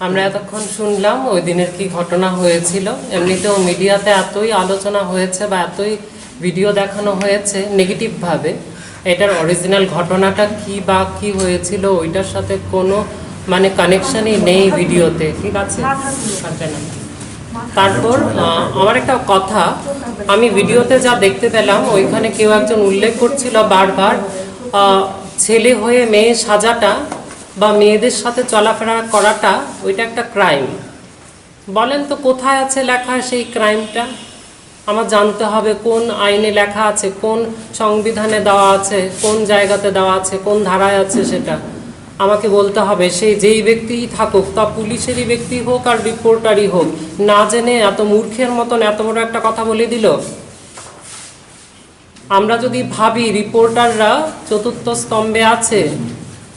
আমরা এতক্ষণ শুনলাম ওই দিনের কি ঘটনা হয়েছিল। এমনিতেও মিডিয়াতে এতই আলোচনা হয়েছে বা এতই ভিডিও দেখানো হয়েছে নেগেটিভভাবে, এটার অরিজিনাল ঘটনাটা কি বা কি হয়েছিল ওইটার সাথে কোনো মানে কানেকশনই নেই ভিডিওতে, ঠিক আছে? তারপর আমার একটা কথা, আমি ভিডিওতে যা দেখতে পেলাম ওইখানে কেউ একজন উল্লেখ করছিল বারবার ছেলে হয়ে মেয়ে সাজাটা বা মেয়েদের সাথে চলাফেরা করাটা ওইটা একটা ক্রাইম। বলেন তো কোথায় আছে লেখা সেই ক্রাইমটা? আমার জানতে হবে কোন আইনে লেখা আছে, কোন সংবিধানে দেওয়া আছে, কোন জায়গাতে দেওয়া আছে, কোন ধারায় আছে, সেটা আমাকে বলতে হবে। সেই যেই ব্যক্তিই থাকুক, তা পুলিশেরই ব্যক্তি হোক আর রিপোর্টারই হোক, না জেনে এত মূর্খের মতন এত বড় একটা কথা বলে দিল। আমরা যদি ভাবি রিপোর্টাররা চতুর্থ স্তম্ভে আছে,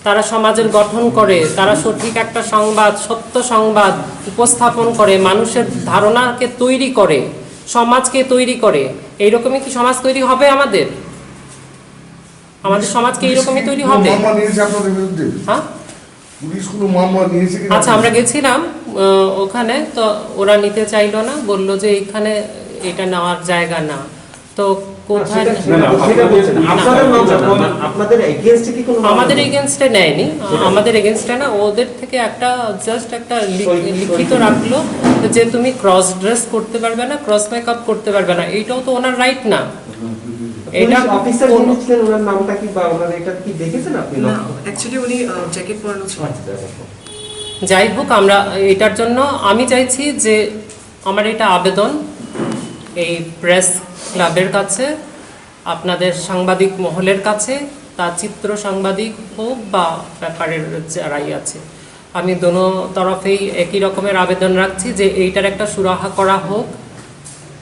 তারা সমাজের গঠন করে, তারা সঠিক একটা সংবাদ, সত্য সংবাদ উপস্থাপন করে, মানুষের ধারণাকে তৈরি করে, সমাজকে তৈরি করে, এইরকমই কি সমাজ তৈরি হবে আমাদের? আমাদের সমাজকে এইরকমই তৈরি হবে? হ্যাঁ, আচ্ছা, আমরা গেছিলাম ওখানে, তো ওরা নিতে চাইলো না, বললো যে এইখানে এটা নেওয়ার জায়গা না। তো কোথায় আমাদের এগেনস্টে নেয়নি, আমাদের এগেনস্টে না, ওদের থেকে একটা জাস্ট একটা লিখিত রাখলো যে তুমি ক্রস ড্রেস করতে পারবে না, ক্রস মেকআপ করতে পারবে না। এইটাও তো ওনার রাইট না। এটা অফিসার বলেছিলেন, ওনার নামটা কি বা ওনার এটা কি দেখেছেন আপনি? না, অ্যাকচুয়ালি উনি জ্যাকেট পরানো ছিল। যাই হোক, আমরা এটার জন্য আমি চাইছি যে আমার এটা আবেদন এই প্রেস ক্লাবের কাছে, আপনাদের সাংবাদিক মহলের কাছে, তা চিত্র সাংবাদিক হোক বা ব্যাপারের যারাই আছে, আমি দোনো তরফেই একই রকমের আবেদন রাখছি যে এইটার একটা সুরাহা করা হোক,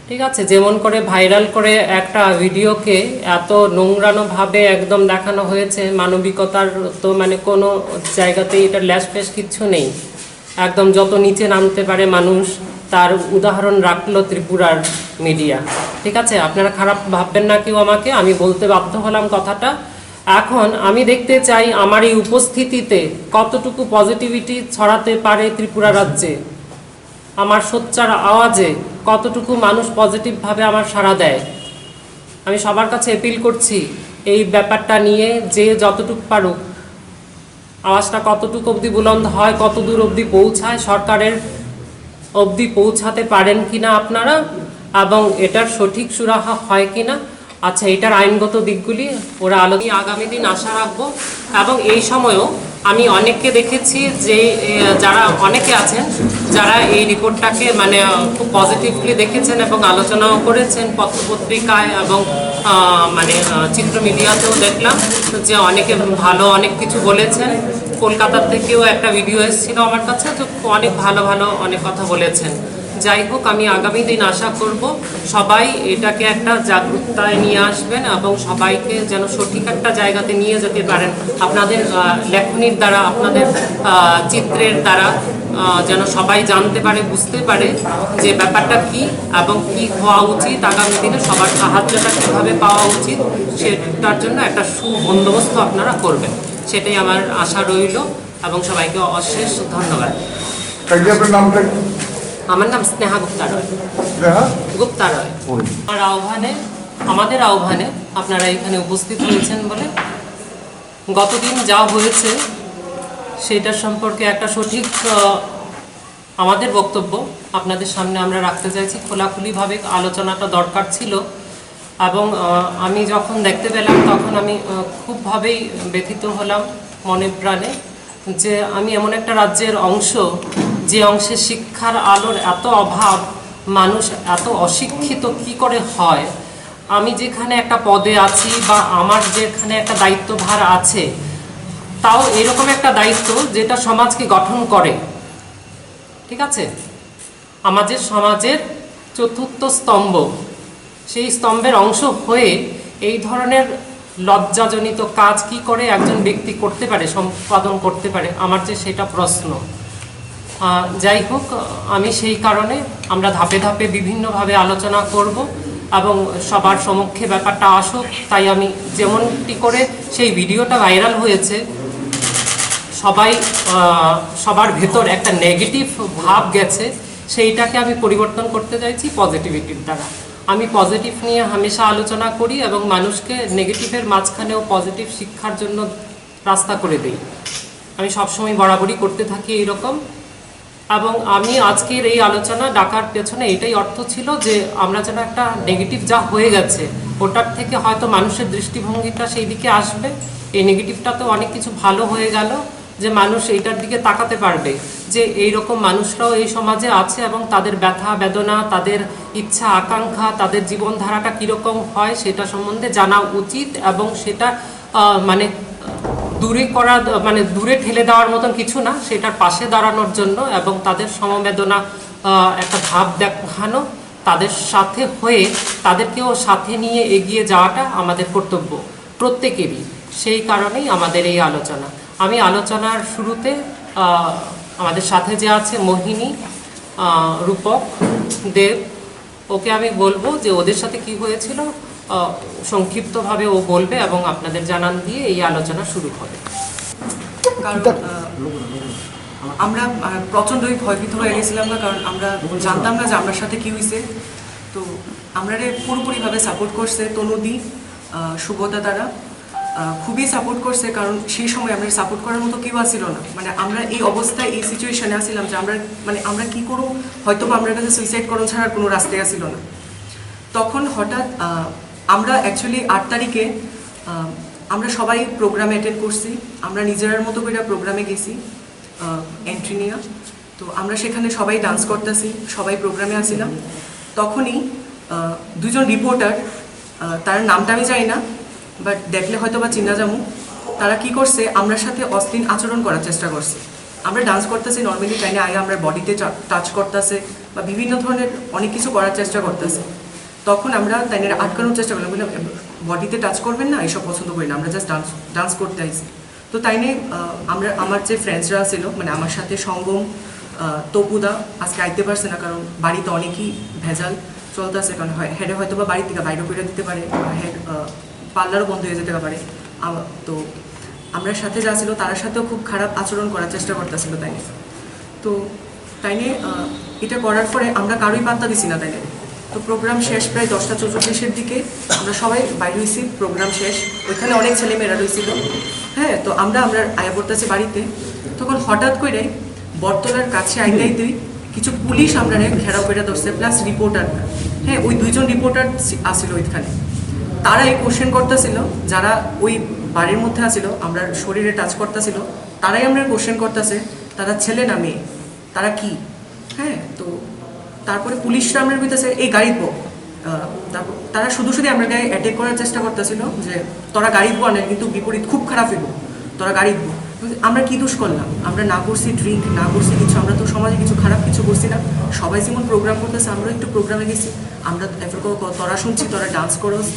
ঠিক আছে? যেমন করে ভাইরাল করে একটা ভিডিওকে এত নোংরানোভাবে একদম দেখানো হয়েছে, মানবিকতার তো মানে কোনো জায়গাতেই এটা ল্যাশ ফ্যাশ কিচ্ছু নেই, একদম যত নিচে নামতে পারে মানুষ তার উদাহরণ রাখলো ত্রিপুরার মিডিয়া, ঠিক আছে? আপনারা খারাপ ভাববেন না কেউ আমাকে, আমি বলতে বাধ্য হলাম কথাটা। এখন আমি দেখতে চাই আমার এই উপস্থিতিতে কতটুকু পজিটিভিটি ছড়াতে পারে ত্রিপুরা রাজ্যে, আমার সোচ্চার আওয়াজে কতটুকু মানুষ পজিটিভভাবে আমার সাড়া দেয়। আমি সবার কাছে অ্যাপিল করছি এই ব্যাপারটা নিয়ে যে যতটুকু পারুক, আওয়াজটা কতটুকু অবধি বুলন্দ হয়, কত দূর অবধি পৌঁছায়, সরকারের অবধি পৌঁছাতে পারেন কিনা আপনারা, এবং এটার সঠিক সুরাহা হয় কিনা। আচ্ছা, এটার আইনগত দিকগুলি ওরা আলোচনা আগামী দিন আশা রাখবো। এবং এই সময়ও আমি অনেককে দেখেছি যে যারা অনেকে আছেন যারা এই রিপোর্টটাকে মানে খুব পজিটিভলি দেখেছেন এবং আলোচনাও করেছেন পত্রপত্রিকায় এবং মানে চিত্র মিডিয়াতেও দেখলাম যে অনেকে ভালো অনেক কিছু বলেছেন। কলকাতার থেকেও একটা ভিডিও এসেছিল আমার কাছে, তো অনেক ভালো ভালো অনেক কথা বলেছেন। যাই হোক, আমি আগামী দিন আশা করব সবাই এটাকে একটা জাগ্রতায় নিয়ে আসবেন এবং সবাইকে যেন সঠিক একটা জায়গাতে নিয়ে যেতে পারেন আপনাদের লেখনীর দ্বারা, আপনাদের চিত্রের দ্বারা, যেন সবাই জানতে পারে, বুঝতে পারে যে ব্যাপারটা কি এবং কি হওয়া উচিত, আগামী দিনে সবার সাহায্যটা কীভাবে পাওয়া উচিত সেটার জন্য একটা সুবন্দোবস্ত আপনারা করবেন, সেটাই আমার আশা রইল। এবং সবাইকে অশেষ ধন্যবাদ। আমার নাম স্নেহা গুপ্তা রয়। গুপ্তা রয়। আমাদের আহ্বানে আপনারা এখানে উপস্থিত হয়েছেন বলে গতদিন যা হয়েছে সেটার সম্পর্কে একটা সঠিক আমাদের বক্তব্য আপনাদের সামনে আমরা রাখতে চাইছি। খোলাখুলিভাবে আলোচনাটা দরকার ছিল এবং আমি যখন দেখতে পেলাম তখন আমি খুবভাবেই ব্যথিত হলাম মনে প্রাণে, যে আমি এমন একটা রাজ্যের অংশ যে অংশে শিক্ষার আলোর এত অভাব, মানুষ এত অশিক্ষিত কি করে হয়। আমি যেখানে একটা পদে আছি বা আমার যেখানে একটা দায়িত্বভার আছে, তাও এরকম একটা দায়িত্ব যেটা সমাজকে গঠন করে, ঠিক আছে? আমাদের সমাজের চতুর্থ স্তম্ভ, সেই স্তম্ভের অংশ হয়ে এই ধরনের লজ্জাজনিত কাজ কি করে একজন ব্যক্তি করতে পারে, সম্পাদন করতে পারে, আমার যে সেটা প্রশ্ন। যাই হোক, আমি সেই কারণে আমরা ধাপে ধাপে বিভিন্নভাবে আলোচনা করব এবং সবার সম্মুখে ব্যাপারটা আসুক। তাই আমি যেমনটি করে সেই ভিডিওটা ভাইরাল হয়েছে সবাই সবার ভেতর একটা নেগেটিভ ভাব গেছে, সেইটাকে আমি পরিবর্তন করতে চাইছি পজিটিভিটির দ্বারা। আমি পজিটিভ নিয়ে হামেশা আলোচনা করি এবং মানুষকে নেগেটিভের মাঝখানেও পজিটিভ শিক্ষার জন্য রাস্তা করে দিই। আমি সবসময় বরাবরই করতে থাকি এইরকম। এবং আমি আজকের এই আলোচনা ডাকার পেছনে এটাই অর্থ ছিল যে আমরা যেন একটা নেগেটিভ যা হয়ে গেছে ওটার থেকে হয়তো মানুষের দৃষ্টিভঙ্গিটা সেই দিকে আসবে। এই নেগেটিভটা তো অনেক কিছু ভালো হয়ে গেল, যে মানুষ এইটার দিকে তাকাতে পারবে যে এইরকম মানুষরাও এই সমাজে আছে এবং তাদের ব্যথা বেদনা, তাদের ইচ্ছা আকাঙ্ক্ষা, তাদের জীবনধারাটা কীরকম হয় সেটা সম্বন্ধে জানা উচিত এবং সেটা মানে দূরে করা, মানে দূরে ঠেলে দেওয়ার মতন কিছু না, সেটার পাশে দাঁড়ানোর জন্য এবং তাদের সমবেদনা একটা ভাব দেখানো, তাদের সাথে হয়ে তাদেরকেও সাথে নিয়ে এগিয়ে যাওয়াটা আমাদের কর্তব্য প্রত্যেকেরই। সেই কারণেই আমাদের এই আলোচনা। আমি আলোচনার শুরুতে আমাদের সাথে যে আছে মোহিনী, রূপক, দেব, ওকে আমি বলবো যে ওদের সাথে কি হয়েছিল সংক্ষিপ্তভাবে ও বলবে এবং আপনাদের জানান দিয়ে এই আলোচনা শুরু হবে। কারণ আমরা প্রচণ্ডই ভয়ভীত হয়ে গেছিলাম না, কারণ আমরা জানতাম না যে আমার সাথে কি হয়েছে। তো আমরা পুরোপুরিভাবে সাপোর্ট করছে তনুদি, সুব্রতা, তারা খুবই সাপোর্ট করছে। কারণ সেই সময় আমরা সাপোর্ট করার মতো কেউ আসছিল না। মানে আমরা এই অবস্থায় এই সিচুয়েশনে আসছিলাম যে আমরা কি করব, হয়তো আমরা কাছে সুইসাইড করণ ছাড়ার কোনো রাস্তায় আসছিল না। তখন হঠাৎ আমরা অ্যাকচুয়ালি 8 তারিখে আমরা সবাই প্রোগ্রাম অ্যাটেন্ড করছি। আমরা নিজের মতো করে প্রোগ্রামে গেছি এন্ট্রি নিয়ে। তো আমরা সেখানে সবাই ডান্স করতেছি, সবাই প্রোগ্রামে আসছিলাম। তখনই দুজন রিপোর্টার, তার নামটা আমি জানি না, বাট দেখলে হয়তো বা চিনা যাবো, তারা কি করছে আমরা সাথে অশ্লীল আচরণ করার চেষ্টা করছে। আমরা ডান্স করতেছি নর্মালি, তাইলে আগে আমরা বডিতে টাচ করতেছে বা বিভিন্ন ধরনের অনেক কিছু করার চেষ্টা করতেছে। তখন আমরা তাই আটকানোর চেষ্টা করলাম, বললাম বডিতে টাচ করবেন না, এইসব পছন্দ করি না, আমরা জাস্ট ডান্স করতে আইছি। তো তাই নিয়ে আমার যে ফ্রেন্ডসরা ছিল, মানে আমার সাথে সঙ্গম, তপুদা আজকে আইতে পারছে না, কারণ বাড়িতে অনেকই ভেজাল চলতেছে। কারণ হেডে হয়তো বা বাড়ি থেকে বাইরে করে দিতে পারে, হেড পার্লারও বন্ধ হয়ে যেতে পারে। তো আমরা সাথে যা ছিল তার সাথেও খুব খারাপ আচরণ করার চেষ্টা করতেছিল তাই নিয়ে। তো তাই নিয়ে এটা করার পরে আমরা কারোই পাত্তা দিছি না তাই নিয়ে। তো প্রোগ্রাম শেষ প্রায় 10টা 44-এর দিকে আমরা সবাই বাইরে হয়েছি, প্রোগ্রাম শেষ। ওইখানে অনেক ছেলেমেয়েরা রয়েছিল। হ্যাঁ, তো আমরা আয়া পড়তেছি বাড়িতে। তখন হঠাৎ করে বটতলার কাছে আইতে কিছু পুলিশ আমরা ঘেরাও করে ধরছে, প্লাস রিপোর্টার। হ্যাঁ, ওই 2জন রিপোর্টার আসছিল ওইখানে। তারা এই কোশ্চেন করতেছিল, যারা ওই বাড়ির মধ্যে আসছিল, আমরা শরীরে টাচ করতেছিল, তারাই আমরা কোশ্চেন করতেছে তারা ছেলে না মেয়ে, তারা কি। হ্যাঁ, তো তারপরে পুলিশরা আমরা বলতেছে এই গাড়ি বো। তারপর তারা শুধু আমরা গায়ে অ্যাটাক করার চেষ্টা করতেছিল যে তোরা গাড়ি বো আনে, কিন্তু বিপরীত খুব খারাপ হইব, তোরা গাড়ি বো। আমরা কি দোষ করলাম? আমরা না করছি ড্রিঙ্ক, না করছি কিছু, আমরা তো সমাজে কিছু খারাপ কিছু করছি না। সবাই যেমন প্রোগ্রাম করতেছে আমরা একটু প্রোগ্রামে গেছি। আমরা তোরা শুনছি তোরা ডান্স করোস,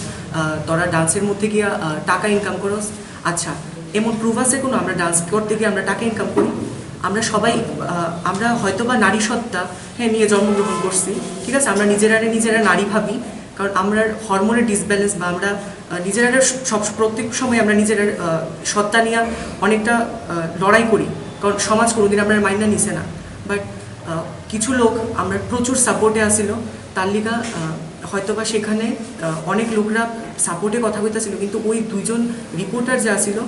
তোরা ডান্সের মধ্যে গিয়া টাকা ইনকাম করোস। আচ্ছা, এমন প্রুফ আছে কোনো আমরা ডান্স করতে গিয়ে আমরা টাকা ইনকাম করি? আমরা সবাই আমরা হয়তো বা নারী সত্তা নিয়ে জন্মগ্রহণ করছি, ঠিক আছে, আমরা নিজেরা নারী ভাবি, কারণ আমরা হরমোনের ডিসব্যালেন্স বা আমরা নিজেরা প্রত্যেক সময় আমরা নিজেরা সত্তা নিয়ে অনেকটা লড়াই করি, কারণ সমাজ কোনোদিন আমরা মাইন্ডা নিছে না। বাট কিছু লোক আমরা প্রচুর সাপোর্টে আসছিল, তার লিগা হয়তোবা সেখানে অনেক লোকরা সাপোর্টে কথা বলতেছিল, কিন্তু ওই 2জন রিপোর্টার যে আসছিল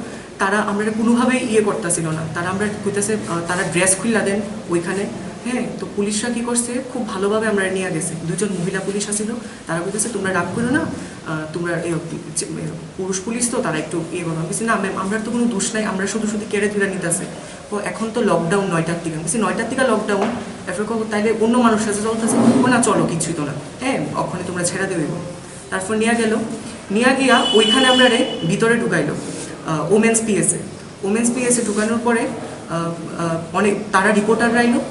তারা আমরা কোনোভাবেই করতেছিল না। তারা আমরা কইতেছে তারা ড্রেস খুললা দেন ওইখানে। হ্যাঁ, তো পুলিশরা কি করছে, খুব ভালোভাবে আমরা নিয়ে গেছে। 2জন মহিলা পুলিশ আসছিল, তারা বলতেছে তোমরা রাগ করো না, তোমরা পুরুষ পুলিশ তো তারা একটু করো। বলছি না ম্যাম, আমরা তো কোনো দোষ নাই, আমরা শুধু কেড়ে ধরে নিতেছে। ও এখন তো লকডাউন 9টার থেকে, বলছি 9টার থেকে লকডাউন, এরপর তাইলে অন্য মানুষ সাথে চলতেছে, ও না চলো কিছুই তো না, হ্যাঁ ওখানে তোমরা ছেড়ে দেবে। তারপর নিয়ে গিয়া ওইখানে আমরা ভিতরে ঢুকাইলো ওমেন্স পিএসে ঢুকানোর পরে অনেক তারা রিপোর্টাররা আইলো।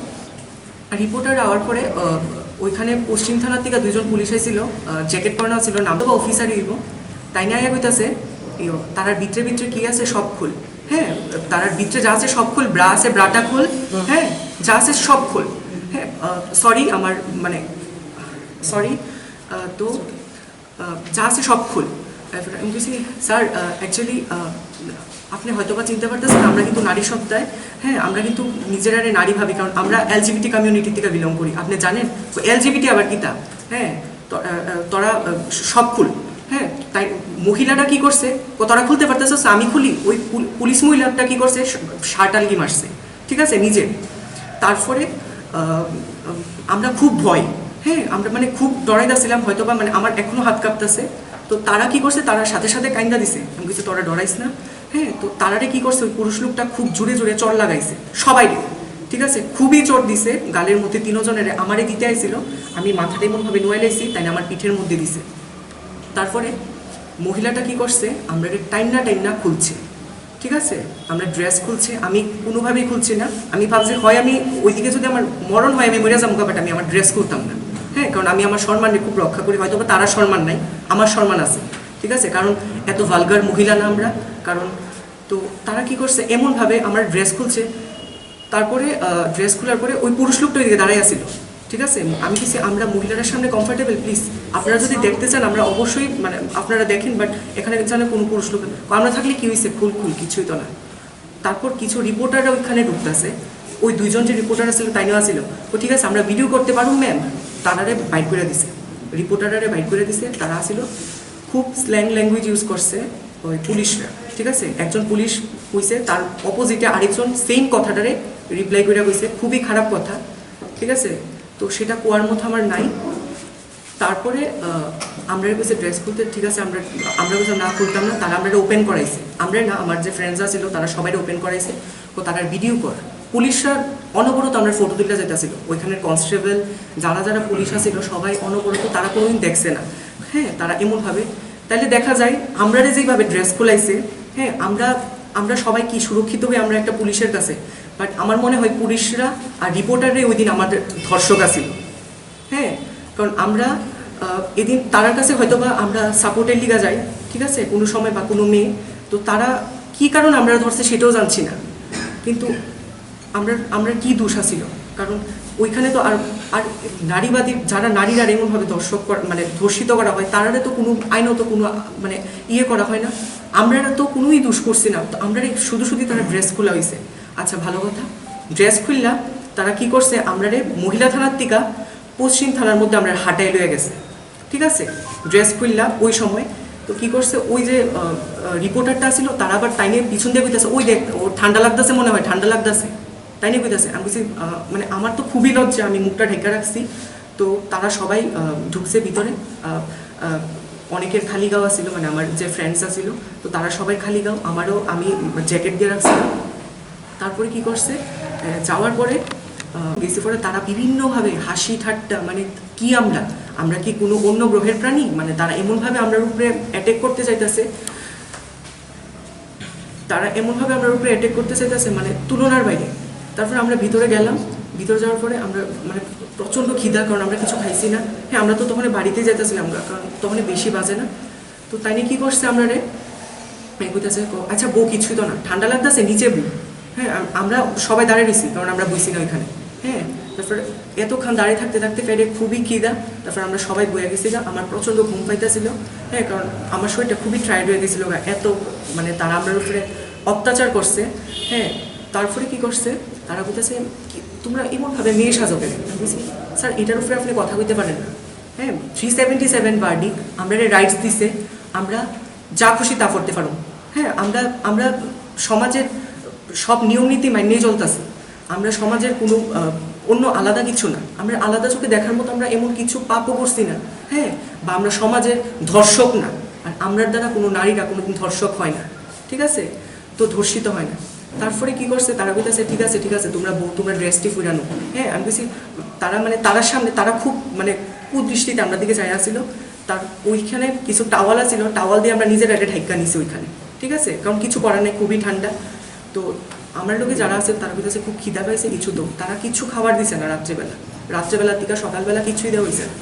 রিপোর্টার আওয়ার পরে ওইখানে পশ্চিম থানার থেকে 2জন পুলিশ এসেছিল, জ্যাকেট পরানো ছিল, নাম তো অফিসার হইব। তাই না কইতাছে তারার ভিতরে কি আছে সব খুল। হ্যাঁ, তারার ভিতরে যা আছে সব খুল, ব্রা আছে ব্রাটা খুল, হ্যাঁ যা আছে সব খুল। হ্যাঁ, সরি আমার মানে সরি, তো যা আছে সব খুল। আমি বলছি স্যার অ্যাকচুয়ালি আপনি হয়তো বা চিনতে পারতেছেন আমরা কিন্তু নারী সত্তায়, হ্যাঁ আমরা কিন্তু নিজেরারে নারী ভাবি, কারণ আমরা এলজিবিটি কমিউনিটি থেকে বিলং করি। আপনি জানেন এলজিবিটি আবার কিতা, হ্যাঁ তোরা সব খুল, হ্যাঁ তাই মহিলাটা কি করছে, তোরা খুলতে পারতেছ আমি খুলি, ওই পুলিশ মহিলাটা কি করছে শার্ট আলগি মারছে, ঠিক আছে নিজে। তারপরে আমরা খুব ভয়, হ্যাঁ আমরা মানে খুব ডরাইতেছিলাম, হয়তো বা মানে আমার এখনো হাত কাঁপতেছে। তো তারা কি করছে, তারা সাথে সাথে কাইন্দা দিছে, আমি কিছু তোরা ডরাইস না, হ্যাঁ। তো তারারে কি করছে, ওই পুরুষ লোকটা খুব জোরে জোরে চর লাগাইছে সবাই, ঠিক আছে খুবই চোট দিছে গালের মধ্যে, 3 জনের আমারে দিতে আইছিল, আমি মাথাটা এমনভাবে নোয়াইলাইছি তাই না আমার পিঠের মধ্যে দিছে। তারপরে মহিলাটা কি করছে, আমরা টাইম না খুলছে, ঠিক আছে আমরা ড্রেস খুলছে, আমি কোনোভাবেই খুলছি না। আমি ভাবছি হয় আমি ওইদিকে যদি আমার মরণ হয় আমি মরে যাবো, বাট আমি আমার ড্রেস খুলতাম না, হ্যাঁ কারণ আমি আমার সম্মানকে খুব রক্ষা করি। হয়তো বা তারা সম্মান নাই, আমার সম্মান আছে, ঠিক আছে কারণ এত ভালগার মহিলা না আমরা। কারণ তো তারা কি করছে এমনভাবে আমার ড্রেস খুলছে, তারপরে ড্রেস খোলার পরে ওই পুরুষ লোকটা ওইদিকে দাঁড়াই আসছিল, ঠিক আছে। আমি কিছু আমরা মহিলাদের সামনে কমফোর্টেবল, প্লিজ আপনারা যদি দেখতে চান আমরা অবশ্যই মানে আপনারা দেখেন, বাট এখানে জানে কোনো পুরুষ লোক আমরা থাকলে কি হয়েছে, খুল কিছুই তো না। তারপর কিছু রিপোর্টাররা ওইখানে ঢুকতেছে, ওই 2 জন যে রিপোর্টার আসছিল তাই নেওয়া ছিল, তো ঠিক আছে আমরা ভিডিও করতে পারবো ম্যাম, তারারে বাইট করে দিছে, রিপোর্টারে বাইট করে দিছে। তারা আসছিল খুব স্ল্যাং ল্যাঙ্গুয়েজ ইউজ করছে ওই পুলিশরা, ঠিক আছে একজন পুলিশ কইছে, তার অপোজিটে আরেকজন সেম কথাটারে রিপ্লাই করে কইছে, খুবই খারাপ কথা, ঠিক আছে। তো সেটা কোয়ার মতো আমার নাই। তারপরে আমরা কইছে ড্রেস খুলতে, ঠিক আছে আমরা কইছে না খুলতাম না, তারা আমরা ওপেন করাইছে, আমরা না আমার যে ফ্রেন্ডসরা ছিল তারা সবাই ওপেন করাইছে। তো তারা ভিডিও কর, পুলিশরা অনবরত আমরা ফটো তুলতে যেতেছিল, ওইখানের কনস্টেবল যারা যারা পুলিশ ছিল সবাই অনবরত, তারা কোনোদিন দেখছে না, হ্যাঁ তারা এমনভাবে। তাহলে দেখা যায় আমরা যেইভাবে ড্রেস খোলাইছে, হ্যাঁ আমরা সবাই কি সুরক্ষিত হয়ে আমরা একটা পুলিশের কাছে, বাট আমার মনে হয় পুলিশরা আর রিপোর্টারে ওই দিন আমাদের ধর্ষক আছিল, হ্যাঁ কারণ আমরা এদিন তারার কাছে হয়তো বা আমরা সাপোর্টের লিগা যাই, ঠিক আছে কোনো সময় বা কোনো মেয়ে, তো তারা কি কারণ আমরা ধরছে সেটাও জানছি না, কিন্তু আমরা কি দোষ আছিল, কারণ ওইখানে তো আর নারীবাদী যারা নারীরা এমনভাবে ধর্ষিত করা হয় তারা তো কোনো আইনত কোনো মানে ইয়ে করা হয় না, আমরা তো কোনোই দোষ করছি না। তো আমরা শুধু তারা ড্রেস খোলা হয়েছে, আচ্ছা ভালো কথা, ড্রেস খুললা তারা কি করছে, আমরা মহিলা থানার থেকে পশ্চিম থানার মধ্যে আমরা হাঁটাই লয়ে গেছে, ঠিক আছে ড্রেস খুললা ওই সময়। তো কি করছে, ওই যে রিপোর্টারটা ছিল তারা আবার টাইনে পিছন দিয়ে কইতেছে, ওই দেখ ওর ঠান্ডা লাগতেছে, মনে হয় ঠান্ডা লাগতেছে, তাই নিয়ে কইতেছে। আমি বলছি মানে আমার তো খুবই লজ্জা, আমি মুখটা ঢেকে রাখছি। তো তারা সবাই ঢুকছে ভিতরে, অনেকের খালি গাওয়া ছিল, মানে আমার যে ফ্রেন্ডসরা ছিল তো তারা সবাই খালি গাও, আমারও আমি জ্যাকেট দিয়ে রাখছিলাম। তারপরে কি করছে, যাওয়ার পরে গেছি পরে তারা বিভিন্নভাবে হাসি ঠাট্টা, মানে কি আমরা কি কোনো অন্য গ্রহের প্রাণী, মানে তারা এমনভাবে আমরা উপরে অ্যাটাক করতে চাইতেছে, মানে তুলনার বাইরে। তারপরে আমরা ভিতরে গেলাম, ভিতরে যাওয়ার পরে আমরা মানে প্রচণ্ড খিদা, কারণ আমরা কিছু খাইছি না, হ্যাঁ আমরা তো তখন বাড়িতে যেতেছিলাম কারণ তখন বেশি বাজে না। তো তাই নিয়ে কী করছে, আমরা কইতেছে আচ্ছা বউ কিছুই তো না, ঠান্ডা লাগতেছে নিচে বউ, হ্যাঁ আমরা সবাই দাঁড়িয়ে রয়েছি কারণ আমরা বইছি না ওইখানে, হ্যাঁ। তারপরে এতক্ষণ দাঁড়িয়ে থাকতে থাকতে পেটে খুবই খিদা, তারপর আমরা সবাই বয়ে গেছি, আমার প্রচণ্ড ঘুম পাইতেছিল, হ্যাঁ কারণ আমার শরীরটা খুবই টায়ার্ড হয়ে গেছিলো, এত মানে তারা আমার উপরে অত্যাচার করছে, হ্যাঁ। তারপরে কি করছে, তারা বলতেছে তোমরা এমনভাবে মেয়ে সাজো কেন, বুঝছি স্যার এটার উপরে আপনি কথা কইতে পারেন না, হ্যাঁ 377 বার্ডি আমরা রাইটস দিছে, আমরা যা খুশি তা করতে পারো, হ্যাঁ আমরা সমাজের সব নিয়ম নীতি মানিয়ে চলতেছি, আমরা সমাজের কোনো অন্য আলাদা কিছু না, আমরা আলাদা চোখে দেখার মতো আমরা এমন কিছু পাপও করছি না, হ্যাঁ বা আমরা সমাজের ধর্ষক না, আর আমরার দ্বারা কোনো নারীরা কোনোদিন ধর্ষক হয় না, ঠিক আছে তো ধর্ষিত হয় না। তারপরে কি করছে, তারা বলতেছে ঠিক আছে তোমরা ড্রেসটি ফুরানো, হ্যাঁ আমি বলছি তারা মানে তারার সামনে তারা খুব মানে কুদৃষ্টিতে আমরা দিকে চাই আসছিল, তার ওইখানে কিছু টাওয়াল আছিল, টাওয়াল দিয়ে আমরা নিজের একটা ঢাইকা নিছি ওইখানে, ঠিক আছে কারণ কিছু করার নেই, খুবই ঠান্ডা। তো আমার লোকে যারা আছে তারা বলতেছে খুব খিদা পাইছে, কিছু তো তারা কিছু খাবার দিছে না রাত্রেবেলার থেকে সকালবেলা কিছুই দেওয়া হয়েছে না।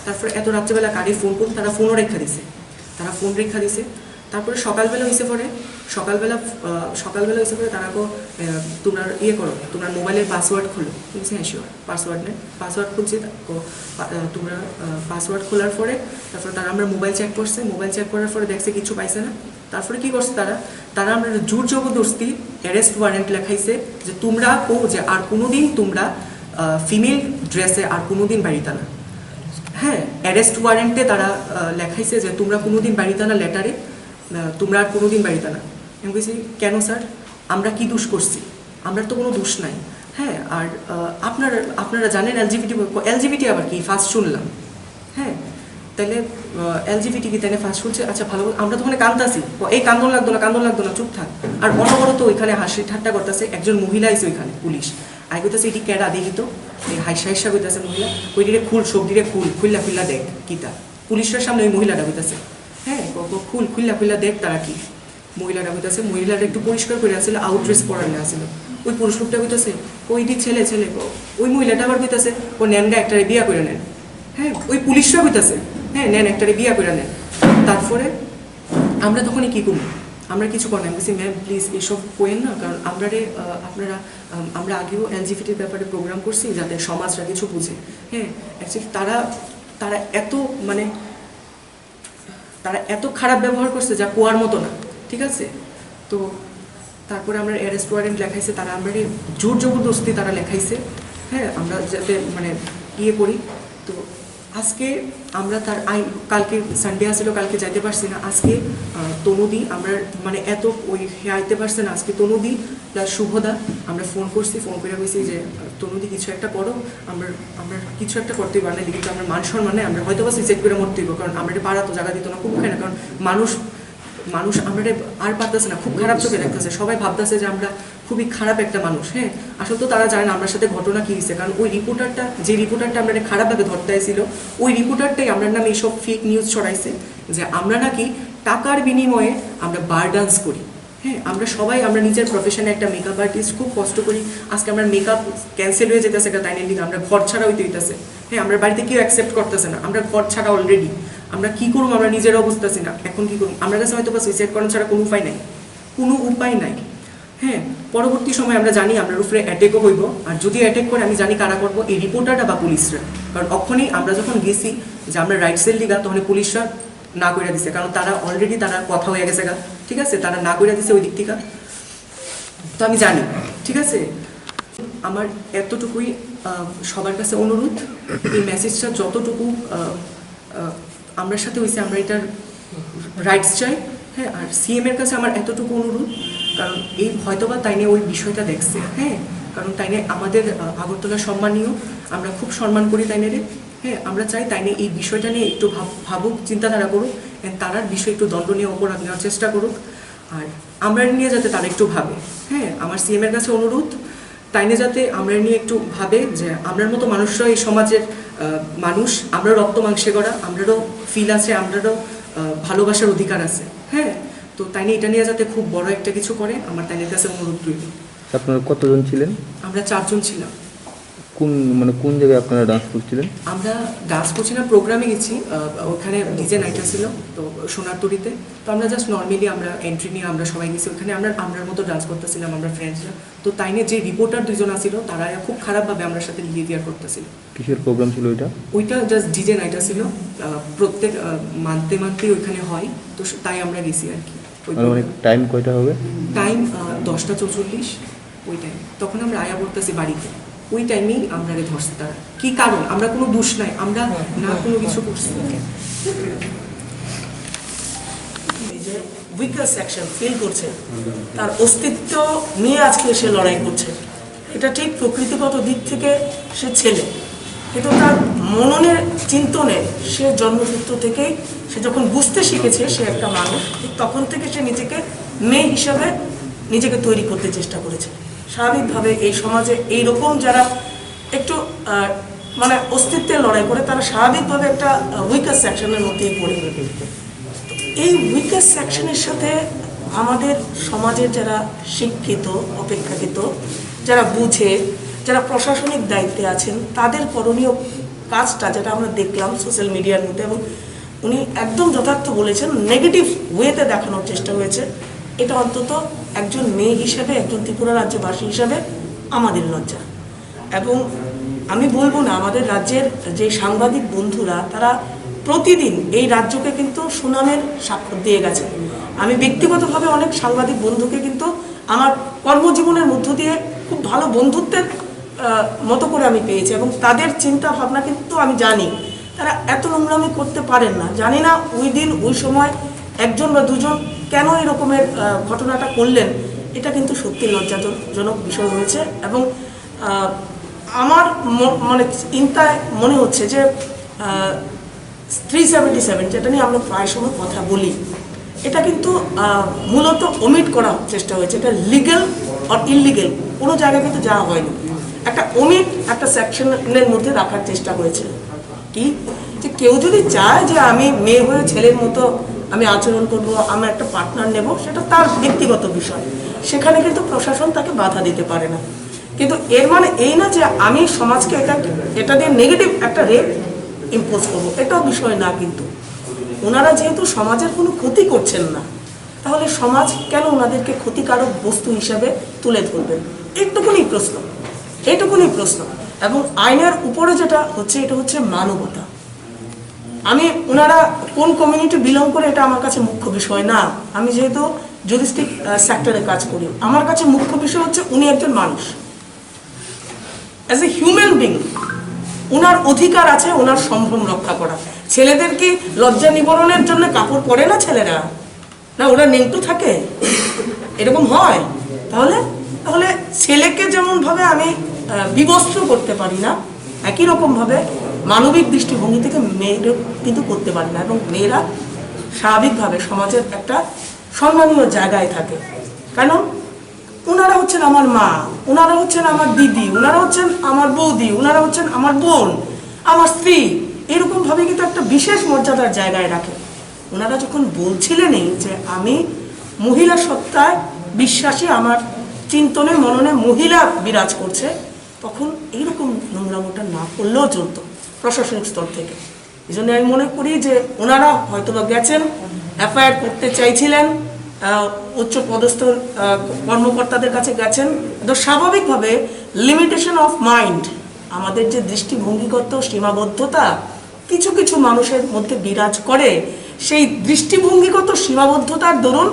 তারপরে এত রাত্রেবেলা কারি ফোন করুন, তারা ফোন রেখা দিছে। তারপরে সকালবেলা হয়েছে পরে তারা তোমরা ইয়ে করো, তোমার মোবাইলের পাসওয়ার্ড খোলো, ঠিক আছে হ্যাঁ শিওর পাসওয়ার্ড খুলছি, তোমরা পাসওয়ার্ড খোলার পরে তারপরে তারা আমরা মোবাইল চেক করার পরে দেখছে কিছু পাইছে না, তারপরে কি করছে তারা তারা আমরা জোর জবরদস্তি অ্যারেস্ট ওয়ারেন্ট লেখাইছে যে তোমরা যে আর কোনোদিন তোমরা ফিমেল ড্রেসে আর কোনোদিন বাড়িতে না। হ্যাঁ, অ্যারেস্ট ওয়ারেন্টে তারা লেখাইছে যে তোমরা কোনোদিন বাড়িতে না, লেটারে তোমরা আর কোনোদিন বাড়িতে না। আমি বলছি কেন স্যার, আমরা কি দোষ করছি? আমরা তো কোনো দোষ নাই। হ্যাঁ, আর আপনারা জানেন এলজিবিটি আবার কি ফার্স্ট শুনলাম। হ্যাঁ, তাহলে এলজিবিটি কি তাহলে ফার্স্ট শুনছে? আচ্ছা ভালো, আমরা তো ওখানে কান্দতাছি, এই কান্দন লাগতো না, চুপ থাক। আর অনবরত ওইখানে হাসি ঠাট্টা করতেছে। একজন মহিলা আছে ওইখানে, পুলিশ আই কইতেছে এটি কেডা দেখি তো, এই হাইসা কইতেছে মহিলা, ওইটিরে খুল, সবজিরে খুল্লা দেখ কিতা। পুলিশের সামনে ওই মহিলাটা কইতেছে, হ্যাঁ খুল্লা দেখ তারা কি। মহিলাটা কইতেছে, মহিলাটা একটু পরিষ্কার করে আসছিল, আউটড্রেস পরানো আসছিল। ওই পুরুষ লোকটা কইতেছে ওইটি ছেলে, ওই মহিলাটা আবার কইতেছে ও নেনগা একটারে বিয়া করে নেন। হ্যাঁ, ওই পুলিশরা কইতেছে হ্যাঁ নেন একটারে বিয়া করে নেন। তারপরে আমরা তখনই কি করবো, আমরা কিছু করি না। বলছি ম্যাম প্লিজ এসব কোয়েন না, কারণ আমরা আগেও এলজিবিটির ব্যাপারে প্রোগ্রাম করছি যাতে সমাজরা কিছু বুঝে। হ্যাঁ, অ্যাকচুয়ালি তারা এত খারাপ ব্যবহার করছে যা কোয়ার মতো না, ঠিক আছে। তো তারপরে আমরা অ্যারেস্ট ওয়ারেন্ট লেখাইছে, তারা আমরা জোর জবরদস্তি তারা লেখাইছে। হ্যাঁ, আমরা যাতে করি। তো আজকে আমরা কালকে সানডে আসছিল, কালকে যাইতে পারছি না। আজকে তনুদি আমরা এত আইতে পারছে না। আজকে তনুদি প্লাস শুভদা আমরা ফোন করে কইছি যে তনুদি কিছু একটা করো, আমরা কিছু একটা করতেই পারি না, কিন্তু আমরা মান সম্মানে আমরা হয়তো বা সুইসাইড করে মরতে হইব, কারণ আমরা পাড়া তো জায়গা দিত না, খুব খায় না, কারণ মানুষ আমরা আর পারতেছে না, খুব খারাপ চোখে দেখতেছে, সবাই ভাবতেছে যে আমরা খুবই খারাপ একটা মানুষ। হ্যাঁ, আসলে তো তারা জানে না আমার সাথে ঘটনা কি হয়েছে, কারণ ওই রিপোর্টারটা আমরা খারাপভাবে ধরতে আসছিল, ওই রিপোর্টারটাই আমরা নামে এইসব ফেক নিউজ ছড়াইছে যে আমরা নাকি টাকার বিনিময়ে আমরা বার ডান্স করি। হ্যাঁ, আমরা নিজের প্রফেশনে একটা মেকআপ আর্টিস্ট, খুব কষ্ট করি। আজকে আমার মেকআপ ক্যান্সেল হয়ে যেতেছে তাইনের দিকে, আমরা ঘর ছাড়া হইতেছে। হ্যাঁ, আমরা বাড়িতে কেউ অ্যাকসেপ্ট করতেছে না, আমরা ঘর ছাড়া অলরেডি। আমরা কি করবো, আমরা নিজের অবস্থা আছি না, এখন কি করবো? আমরা কাছে হয়তো বা সুইসাইড করানো ছাড়া কোনো উপায় নাই। হ্যাঁ, পরবর্তী সময় আমরা জানি আমরা উপরে অ্যাটেকও হইব, আর যদি অ্যাটেক করে আমি জানি কারা করবো, এই রিপোর্টারটা বা পুলিশরা। কারণ অখনই আমরা যখন গেছি যে আমরা রাইটসের লিগা, তখন পুলিশরা না করে দিছে, কারণ তারা অলরেডি কথা হয়ে গেছে, ঠিক আছে, তারা না করে দিছে ওই দিক থেকে। তো আমি জানি, ঠিক আছে। আমার এতটুকুই সবার কাছে অনুরোধ, এই মেসেজটা যতটুকু আমরা সাথে হয়েছে আমরা এটার রাইটস চাই। হ্যাঁ, আর সিএম এর কাছে আমার এতটুকু অনুরোধ, কারণ এই হয়তোবা তাইনে ওই বিষয়টা দেখছে। হ্যাঁ, কারণ তাইনে আমাদের আগরতলা সম্মানীয়, আমরা খুব সম্মান করি তাইনেরে। হ্যাঁ, আমরা চাই তাইনে এই বিষয়টা নিয়ে একটু ভাবুক, চিন্তাধারা করুক, তারার বিষয়ে একটু দণ্ডনীয় অপরাধ নেওয়ার চেষ্টা করুক, আর আমরা নিয়ে যাতে তারা একটু ভাবে। হ্যাঁ, আমার সিএম এর কাছে অনুরোধ, তাইনে যাতে আমরা নিয়ে একটু ভাবে যে আমরার মতো মানুষরা এই সমাজের মানুষ, আমরা রক্ত মাংসে গড়া, আমরারও ফিল আছে, আমরারও ভালোবাসার অধিকার আছে। হ্যাঁ, তো তাইনে এটা নিয়ে যাতে খুব বড় একটা কিছু করে, আমার তাইনের কাছে অনুরোধ রইল। আপনারা কতজন ছিলেন? আমরা 4 জন ছিলাম। কোন জায়গায় আপনারা ডান্স করছিলেন? আমরা ডান্স করছিলাম, প্রোগ্রামে গেছি, ওখানে ডিজে নাইট ছিল তো সোনারতরীতে। তো আমরা জাস্ট নর্মালি আমরা এন্ট্রি নিয়ে আমরা সবাই গেছি, ওখানে আমরার মতো ডান্স করতেছিলাম আমরা ফ্রেন্ডসরা। তো তাইনে যে রিপোর্টার 2 জন ছিল, তারা খুব খারাপভাবে আমার সাথে বিহেভিয়ার করতেছিল। কিসের প্রোগ্রাম ছিল ওইটা? জাস্ট ডিজে নাইট ছিল, প্রত্যেক মান্থে ওইখানে হয়, তো তাই আমরা গেছি আর কি। টাইম কয়টা হবে? টাইম 10:44 ওই টাইম। তখন আমরা আয়া পড়তেছি বাড়িতে, ওই টাইমেই আমরা ধরছি। তারা কি কারণ, আমরা কোনো দোষ নাই, আমরা না কোনো কিছু করছি। যে উইকার সেকশন ফিল করছে, তার অস্তিত্ব নিয়ে আজকে সে লড়াই করছে। এটা ঠিক প্রকৃতিগত দিক থেকে সে ছেলে, কিন্তু তার মননের চিন্তনে সে জন্মসূত্র থেকেই সে যখন বুঝতে শিখেছে সে একটা মানুষ, ঠিক তখন থেকে সে নিজেকে মেয়ে হিসাবে নিজেকে তৈরি করতে চেষ্টা করেছে। স্বাভাবিকভাবে এই সমাজে এইরকম যারা একটু অস্তিত্বের লড়াই করে, তারা স্বাভাবিকভাবে একটা উইকার সেকশনের মধ্যেই পড়ে। এই উইকার সেকশনের সাথে আমাদের সমাজের যারা শিক্ষিত, অপেক্ষাকৃত, যারা বুঝে, যারা প্রশাসনিক দায়িত্বে আছেন, তাদের করণীয় কাজটা যেটা আমরা দেখলাম সোশ্যাল মিডিয়ার মধ্যে, এবং উনি একদম যথার্থ বলেছেন, নেগেটিভ ওয়েতে দেখানোর চেষ্টা হয়েছে। এটা অন্তত একজন মেয়ে হিসেবে, একজন ত্রিপুরা রাজ্যবাসী হিসেবে আমাদের লজ্জা। এবং আমি বলবো না, আমাদের রাজ্যের যে সাংবাদিক বন্ধুরা, তারা প্রতিদিন এই রাজ্যকে কিন্তু সুনামের স্বাক্ষর দিয়ে গেছে। আমি ব্যক্তিগতভাবে অনেক সাংবাদিক বন্ধুকে কিন্তু আমার কর্মজীবনের মধ্য দিয়ে খুব ভালো বন্ধুত্বের মতো করে আমি পেয়েছি, এবং তাদের চিন্তা ভাবনা কিন্তু আমি জানি তারা এত নোংরামি করতে পারেন না। জানি না ওই দিন ওই সময় একজন বা দুজন কেন এরকমের ঘটনাটা করলেন, এটা কিন্তু সত্যি লজ্জাজনক বিষয় হয়েছে। এবং আমার মানে চিন্তায় মনে হচ্ছে যে 377 যেটা নিয়ে আমরা প্রায় সময় কথা বলি, এটা কিন্তু মূলত ওমিট করার চেষ্টা হয়েছে। এটা লিগ্যাল আর ইললিগ্যাল কোনো জায়গায় কিন্তু যাওয়া হয়নি, একটা ওমিট একটা সেকশনের মধ্যে রাখার চেষ্টা হয়েছে। কি যে কেউ যদি চায় যে আমি মেয়ে হয়ে ছেলের মতো আমি আচরণ করবো, আমি একটা পার্টনার নেব, সেটা তার ব্যক্তিগত বিষয়, সেখানে কিন্তু প্রশাসন তাকে বাধা দিতে পারে না। কিন্তু এর মানে এই না যে আমি সমাজকে এটা দিয়ে নেগেটিভ একটা রেট ইম্পোজ করবো, এটাও বিষয় না। কিন্তু ওনারা যেহেতু সমাজের কোনো ক্ষতি করছেন না, তাহলে সমাজ কেন ওনাদেরকে ক্ষতিকারক বস্তু হিসেবে তুলে ধরবেন? এইটুকুনি প্রশ্ন। এবং আইনের উপরে যেটা হচ্ছে, এটা হচ্ছে মানবতা। আমি ওনারা কোন কমিউনিটি বিলং করে এটা আমার কাছে মুখ্য বিষয় না। আমি যেহেতু জুরিস্টিক সেক্টরে কাজ করি, আমার কাছে মুখ্য বিষয় হচ্ছে উনি একজন মানুষ, অ্যাজ এ হিউম্যান বিং ওনার অধিকার আছে ওনার সম্ভ্রম রক্ষা করা। ছেলেদের কি লজ্জা নিবারণের জন্য কাপড় পরে না ছেলেরা? না, ওরা নেংটু থাকে, এরকম হয়? তাহলে ছেলেকে যেমনভাবে আমি বিবস্ত্র করতে পারি না, একই রকমভাবে মানবিক দৃষ্টিভঙ্গি থেকে মেয়েদের কিন্তু করতে পারি না। এবং মেয়েরা স্বাভাবিকভাবে সমাজের একটা সম্মানীয় জায়গায় থাকে। কেন? ওনারা হচ্ছেন আমার মা, ওনারা হচ্ছেন আমার দিদি, ওনারা হচ্ছেন আমার বৌদি, ওনারা হচ্ছেন আমার বোন, আমার স্ত্রী, এরকমভাবে কিন্তু একটা বিশেষ মর্যাদার জায়গায় রাখে। ওনারা যখন বলছিলেনই যে আমি মহিলা সত্তায় বিশ্বাসী, আমার চিন্তনে মননে মহিলা বিরাজ করছে, তখন এইরকম নোংরামোটা না করলেও চলতো প্রশাসনিক স্তর থেকে। এই জন্য আমি মনে করি যে ওনারা হয়তোবা গেছেন, এফআইআর করতে চাইছিলেন, উচ্চ পদস্থ কর্মকর্তাদের কাছে গেছেন, তো স্বাভাবিকভাবে লিমিটেশন অফ মাইন্ড, আমাদের যে দৃষ্টিভঙ্গিগত সীমাবদ্ধতা কিছু কিছু মানুষের মধ্যে বিরাজ করে, সেই দৃষ্টিভঙ্গিগত সীমাবদ্ধতার দরুন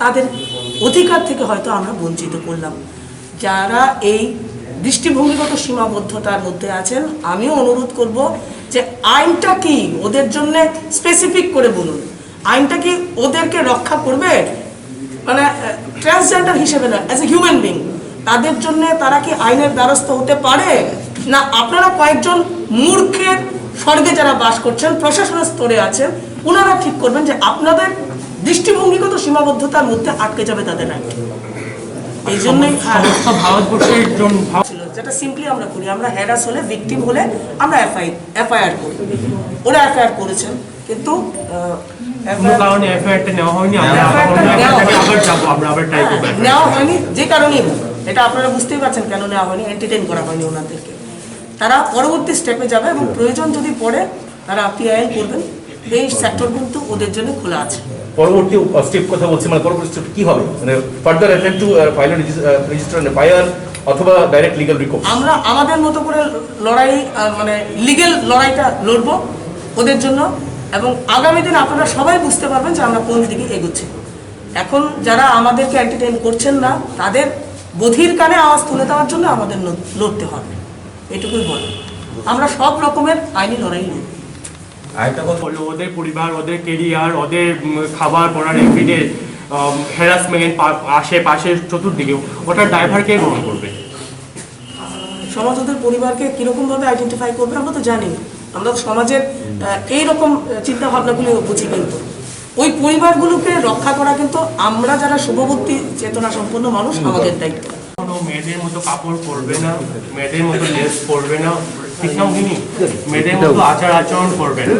তাদের অধিকার থেকে হয়তো আমরা বঞ্চিত করলাম। যারা এই দৃষ্টিভঙ্গিগত সীমাবদ্ধতার মধ্যে আছেন, আমিও অনুরোধ করব যে আইনটা কি ওদের জন্য স্পেসিফিক করে বলুন। আইনটা কি ওদেরকে রক্ষা করবে, মানে ট্রান্সজেন্ডার হিসেবে না, অ্যাজ এ হিউম্যান বিং তাদের জন্য তারা কি আইনের দ্বারস্থ হতে পারে না? আপনারা কয়েকজন মূর্খের স্বর্গে যারা বাস করছেন, প্রশাসনের স্তরে আছেন, ওনারা ঠিক করবেন যে আপনাদের দৃষ্টিভঙ্গিগত সীমাবদ্ধতার মধ্যে আটকে যাবে তাদের আইন। এই জন্যই ভারতবর্ষের যেটা সিম্পলি আমরা করি, আমরা হ্যারাস হলে, ভিকটিম হলে আমরা এফআইআর করি। ওরা এফআইআর করেছেন, কিন্তু নেওয়া হয়নি যে কারণেই হোক, এটা আপনারা বুঝতেই পারছেন কেন নেওয়া হয়নি, এন্টারটেইন করা হয়নি ওনাদেরকে। তারা পরবর্তী স্টেপে যাবে এবং প্রয়োজন যদি পড়ে তারা পিআইএল করবেন। এই সেক্টর কিন্তু ওদের জন্য খোলা আছে। পরবর্তী স্টেপ কথা বলছি, মানে পরবর্তী স্টেপ কি হবে, মানে further attempt to file register and FIR অথবা ডাইরেক্ট লিগ্যাল রিকোর্স? আমরা আমাদের মতো করে লড়াই, মানে লিগ্যাল লড়াইটা লড়বো ওদের জন্য, এবং আগামী দিন আপনারা সবাই বুঝতে পারবেন যে আমরা কোন দিকে এগোচ্ছি। এখন যারা আমাদেরকে এন্টারটেইন করছেন না, তাদের বধির কানে আওয়াজ তুলে দেওয়ার জন্য আমাদের লড়তে হবে, এটুকুই বল। আমরা সব রকমের আইনি লড়াই লড়ব। আরেকটা কথা হলো, ওদের পরিবার, ওদের কেরিয়ার, ওদের খাবার পড়ার এভরিডে হ্যারাসমেন্ট আশেপাশের চতুর্দিকে, ওটার ড্রাইভার কে গ্রহণ করবে? সমাজ ওদের পরিবারকে কিরকমভাবে আইডেন্টিফাই করবে আমরা তো জানি। আমরা তো সমাজের এইরকম চিন্তা ভাবনাগুলো বুঝি, কিন্তু ওই পরিবারগুলোকে রক্ষা করা কিন্তু আমরা যারা শুভবুদ্ধি চেতনা সম্পন্ন মানুষ, আমাদের দায়িত্ব। কোনো মেয়েদের মতো কাপড় পরবে না, মেয়েদের মতো ড্রেস পরবে না, ঠিক না উনি মেয়েদের মতো আচার আচরণ করবে না।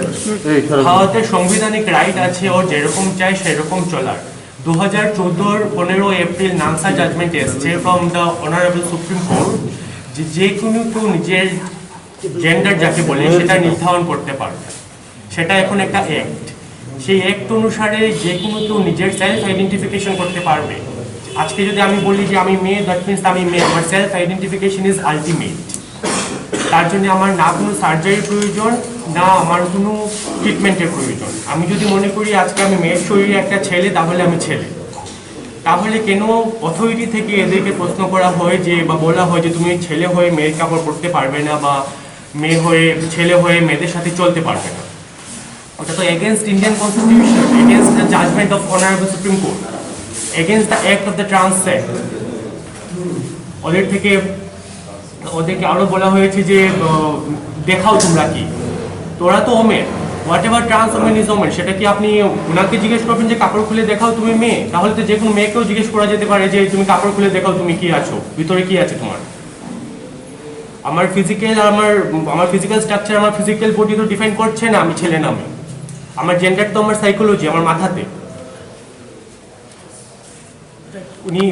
ভারতের সাংবিধানিক রাইট আছে ওর যেরকম চাই সেরকম চলার। 2014 15 এপ্রিল নানসা জাজমেন্ট এসছে from the honourable supreme court, যে কোনো কেউ নিজের জেন্ডার যাকে বলে সেটা নির্ধারণ করতে পারবে। সেটা এখন একটা অ্যাক্ট, সেই অ্যাক্ট অনুসারে যে কোনো কেউ নিজের সেলফ আইডেন্টিফিকেশন করতে পারবে। আজকে যদি আমি বলি যে আমি মেয়ে, দ্যাট মিনস আমি মেয়ে, আমার সেলফ আইডেন্টিফিকেশন ইজ আলটিমেট। তার জন্য আমার না কোনো সার্জারির প্রয়োজন, না আমার কোনো ট্রিটমেন্টের প্রয়োজন। আমি যদি মনে করি আজকে আমি মেয়ের শরীরে একটা ছেলে, তাহলে আমি ছেলে। তাহলে কেন অথরিটি থেকে এদেরকে প্রশ্ন করা হয় যে, বা বলা হয় যে তুমি ছেলে হয়ে মেয়ের কাপড় পরতে পারবে না, বা মেয়ে হয়ে ছেলে হয়ে মেয়েদের সাথে চলতে পারবে না? ওটা তো against Indian constitution, against the judgment of honourable supreme court, against the act of the trans act. ওদেরকে আরও বলা হয়েছে যে দেখাও তোমরা কি, তোরা তো women, what ever trans women is women. সেটা কি আপনি ওনাকে জিজ্ঞেস করবেন যে কাপড় খুলে দেখাও তুমি মেয়ে? তাহলে তো যে কোনো মেয়েকেও জিজ্ঞেস করা যেতে পারে যে তুমি কাপড় খুলে দেখাও তুমি কি আছো, ভিতরে কি আছে তোমার। আমার ফিজিক্যাল স্ট্রাকচার, আমার ফিজিক্যাল বডি তো ডিফাইন করছে না আমি ছেলে না মেয়ে। আমার জেন্ডার তো আমার সাইকোলজি, আমার মাথাতে। উনি